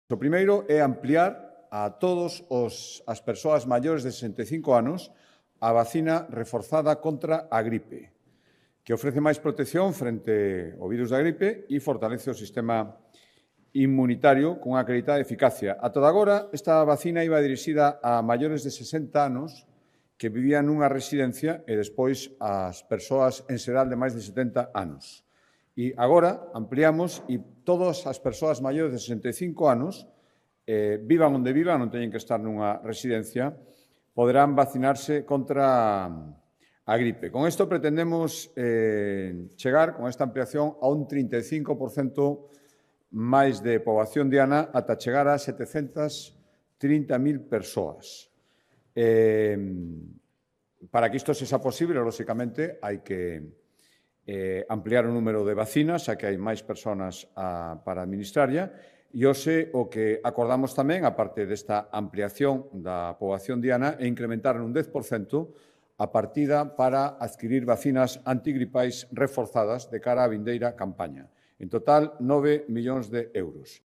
O primeiro é ampliar a todos as persoas maiores de 65 anos a vacina reforzada contra a gripe, que ofrece máis protección frente ao virus da gripe e fortalece o sistema inmunitario con acreditada eficacia. A toda agora, esta vacina iba dirixida a maiores de 60 anos que vivían nunha residencia e despois ás persoas en xeral de máis de 70 anos. E agora ampliamos e todas as persoas maiores de 65 anos, vivan onde vivan, non teñen que estar nunha residencia, poderán vacinarse contra a gripe. Con isto pretendemos chegar, con esta ampliación, a un 35% máis de poboación diana ata chegar a 730.000 persoas. Para que isto sexa posible, lóxicamente, hai que ampliar o número de vacinas, xa que hai máis persoas para administrarlla, e hoxe o que acordamos tamén, aparte desta ampliación da poboación diana, é incrementar un 10% a partida para adquirir vacinas antigripais reforzadas de cara á vindeira campaña. En total, 9 millóns de euros.